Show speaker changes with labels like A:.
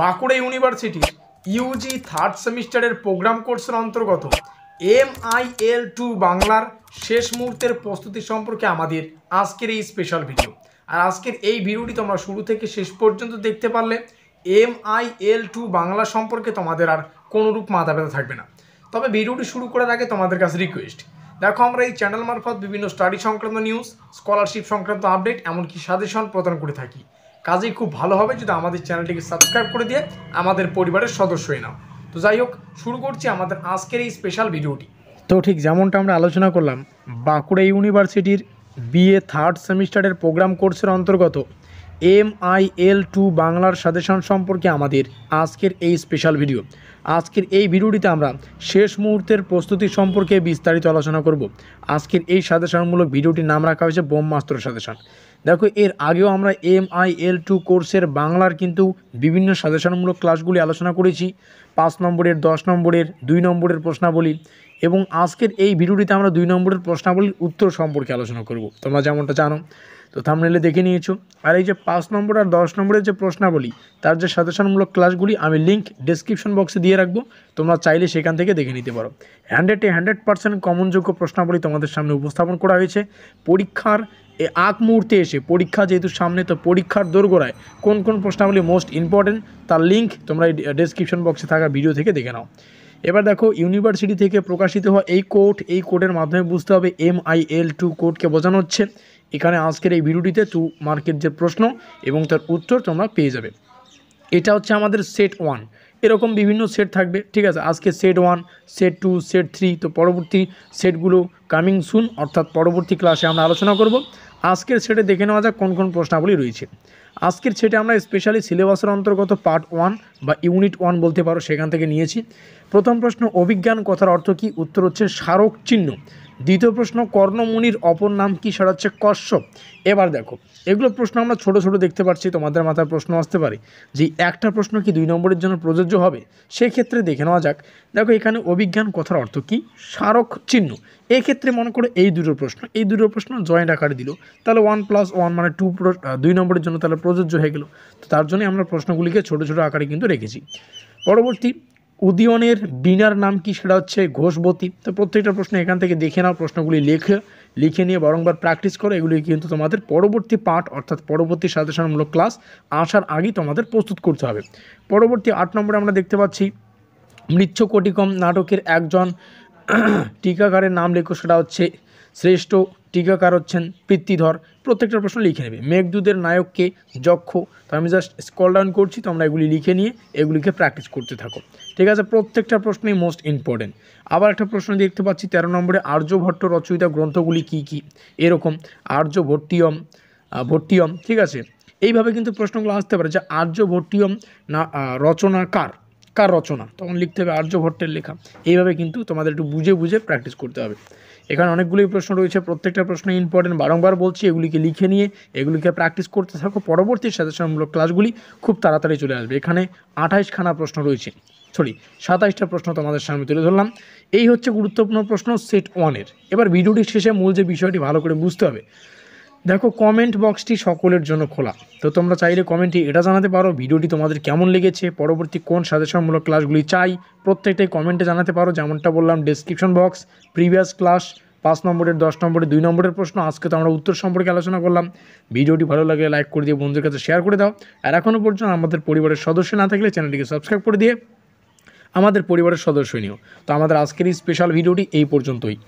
A: বাঁকুড়া ইউনিভার্সিটির Yuji third সেমিস্টারের programme কোর্সের অন্তর্গত MIL2 বাংলার শেষ মুহূর্তের প্রস্তুতি সম্পর্কে আমাদের আজকের এই স্পেশাল ভিডিও। আর আজকের এই ভিডিওটি তোমরা শুরু থেকে শেষ পর্যন্ত দেখতে পারলে MIL2 বাংলা সম্পর্কে তোমাদের আর কোনোরূপ মাথা ব্যথা থাকবে না। তবে ভিডিওটি শুরু করার আগে তোমাদের কাছে রিকোয়েস্ট, দেখো আমরা এই চ্যানেল মারফত বিভিন্ন স্টাডি সংক্রান্ত নিউজ, স্কলারশিপ সংক্রান্ত আপডেট, এমনকি সাজেশন প্রদান করে থাকি। কাজেই খুব ভালো হবে যদি আমাদের চ্যানেলটিকে সাবস্ক্রাইব করে দিয়ে আমাদের পরিবারের সদস্য হয়ে নাও। তো যাই হোক, শুরু করছি আমাদের আজকের এই স্পেশাল ভিডিওটি। তো ঠিক যেমনটা আমরা আলোচনা করলাম, বাঁকুড়া ইউনিভার্সিটির BA থার্ড সেমিস্টারের প্রোগ্রাম কোর্সের অন্তর্গত MIL2 বাংলার সাজেশন সম্পর্কে আমাদের আজকের এই স্পেশাল ভিডিও। আজকের এই ভিডিওটিতে আমরা শেষ মুহূর্তের প্রস্তুতি সম্পর্কে বিস্তারিত আলোচনা করব। আজকের এই সাজেশনমূলক ভিডিওটির নাম রাখা হয়েছে ব্রহ্মাস্ত্র সাজেশন। দেখো, এর আগেও আমরা MIL2 কোর্সের বাংলার কিন্তু বিভিন্ন সাজেশনমূলক ক্লাসগুলি আলোচনা করেছি, 5 নম্বরের, 10 নম্বরের, 2 নম্বরের প্রশ্নাবলী, এবং আজকের এই ভিডিওটিতে আমরা 2 নম্বরের প্রশ্নাবলীর উত্তর সম্পর্কে আলোচনা করব। তোমরা যেমনটা জানো, তো থাম্বনেলে দেখে নিয়েছো। আর এই যে 5 নম্বর আর 10 নম্বরের যে প্রশ্নাবলী, তার যে সাজেশনমূলক ক্লাসগুলি আমি লিঙ্ক ডেসক্রিপশন বক্সে দিয়ে রাখবো, তোমরা চাইলে সেখান থেকে দেখে নিতে পারো। 100% কমনযোগ্য প্রশ্নাবলী তোমাদের সামনে উপস্থাপন করা হয়েছে। পরীক্ষার আগ মুহূর্তে এসে, পরীক্ষা যেহেতু সামনে, তো পরীক্ষার দোরগোড়ায় কোন কোন প্রশ্নাবলী মোস্ট ইম্পর্টেন্ট তার লিঙ্ক তোমরা এই ডেসক্রিপশন বক্সে থাকা ভিডিও থেকে দেখে নাও। এবার দেখো, ইউনিভার্সিটি থেকে প্রকাশিত হওয়া এই কোডের মাধ্যমে বুঝতে হবে MIL2 কোডকে বোঝানো হচ্ছে। এখানে আজকের এই ভিডিওটিতে 2 মার্কের যে প্রশ্ন এবং তার উত্তর তোমরা পেয়ে যাবে। এটা হচ্ছে আমাদের সেট 1, এরকম বিভিন্ন সেট থাকবে, ঠিক আছে। আজকে সেট 1, সেট 2, সেট 3, তো পরবর্তী সেটগুলো কামিং সুন, অর্থাৎ পরবর্তী ক্লাসে আমরা আলোচনা করব। আজকের সেটে দেখে নেওয়া যাক কোন কোন প্রশ্নাবলী রয়েছে। আজকের সেটে আমরা স্পেশালি সিলেবাসের অন্তর্গত পার্ট 1 বা ইউনিট 1 বলতে পারো, সেখান থেকে নিয়েছি। প্রথম প্রশ্ন, অভিজ্ঞান কথার অর্থ কী? উত্তর হচ্ছে স্মারক চিহ্ন। দ্বিতীয় প্রশ্ন, কর্ণমুনির অপর নাম কি? সেটা হচ্ছে কশ্যপ। এবার দেখো, এগুলো প্রশ্ন আমরা ছোট ছোট দেখতে পাচ্ছি, তোমাদের মাথায় প্রশ্ন আসতে পারে যে একটা প্রশ্ন কি 2 নম্বরের জন্য প্রযোজ্য হবে? সেক্ষেত্রে দেখে নেওয়া যাক। দেখো, এখানে অভিজ্ঞান কথার অর্থ কী? স্মারক চিহ্ন। এক্ষেত্রে মনে করো এই দুটো প্রশ্ন জয়েন্ট আকারে দিল, তাহলে 1+1 মানে 2 নম্বরের জন্য তাহলে প্রযোজ্য হয়ে গেল। তো তার জন্যই আমরা প্রশ্নগুলিকে ছোট ছোট আকারে কিন্তু রেখেছি। পরবর্তী, উদীয়নের বীণার নাম কি? সেটা হচ্ছে ঘোষবতী। তো প্রত্যেকটা প্রশ্ন এখান থেকে দেখে নাও, প্রশ্নগুলি লিখে নিয়ে বারংবার প্র্যাকটিস করো। এগুলি কিন্তু তোমাদের পরবর্তী পার্ট, অর্থাৎ পরবর্তী সাজেশনমূলক ক্লাস আসার আগেই তোমাদের প্রস্তুত করতে হবে। পরবর্তী 8 নম্বরে আমরা দেখতে পাচ্ছি, মৃচ্ছকটিকম নাটকের একজন টিকাকারের নাম লেখো। সেটা হচ্ছে শ্রেষ্ঠ টিকাকার হচ্ছেন পিতৃধর। প্রত্যেকটা প্রশ্ন লিখে নেবে। মেঘদূতের নায়ককে? যক্ষ। তো আমি জাস্ট স্ক্রল ডাউন করছি, তো আমরা এগুলি লিখে নিয়ে এগুলিকে প্র্যাকটিস করতে থাকো, ঠিক আছে। প্রত্যেকটা প্রশ্নই মোস্ট ইম্পর্টেন্ট। আবার একটা প্রশ্ন দেখতে পাচ্ছি 13 নম্বরে, আর্যভট্ট রচয়িতা গ্রন্থগুলি কি কি? এরকম ভট্টিয়ম, ঠিক আছে। এইভাবে কিন্তু প্রশ্নগুলো আসতে পারে যে আর্যভট্টিয়ম না রচনা কার রচনা, তখন লিখতে হবে আর্যভট্টের লেখা। এইভাবে কিন্তু তোমাদের একটু বুঝে বুঝে প্র্যাকটিস করতে হবে। এখানে অনেকগুলি প্রশ্ন রয়েছে, প্রত্যেকটা প্রশ্ন ইম্পর্টেন্ট। বারংবার বলছি, এগুলিকে লিখে নিয়ে এগুলিকে প্র্যাকটিস করতে থাকো। পরবর্তী সাজেশনমূলক ক্লাসগুলি খুব তাড়াতাড়ি চলে আসবে। এখানে 28খানা প্রশ্ন রয়েছে, 27টা প্রশ্ন তোমাদের সামনে তুলে ধরলাম। এই হচ্ছে গুরুত্বপূর্ণ প্রশ্ন সেট 1-এর। এবার ভিডিওটির শেষে মূল যে বিষয়টি ভালো করে বুঝতে হবে। দেখো, কমেন্ট বক্সটি সকলের জন্য খোলা, তো তোমরা চাইলে কমেন্টে এটা জানাতে পারো ভিডিওটি তোমাদের কেমন লেগেছে, পরবর্তী কোন সাজেশনমূলক ক্লাসগুলি চাই, প্রত্যেকটাই কমেন্টে জানাতে পারো। যেমনটা বললাম, ডেসক্রিপশন বক্স, প্রিভিয়াস ক্লাস, 5 নম্বরের, 10 নম্বরের, 2 নম্বরের প্রশ্ন, আজকে তো আমরা উত্তর সম্পর্কে আলোচনা করলাম। ভিডিওটি ভালো লাগলে লাইক করে দিয়ে বন্ধুদের কাছে শেয়ার করে দাও। আর এখনও পর্যন্ত আমাদের পরিবারের সদস্য না থাকলে চ্যানেলটিকে সাবস্ক্রাইব করে দিয়ে আমাদের পরিবারের সদস্য নিও। তো আমাদের আজকের এই স্পেশাল ভিডিওটি এই পর্যন্তই।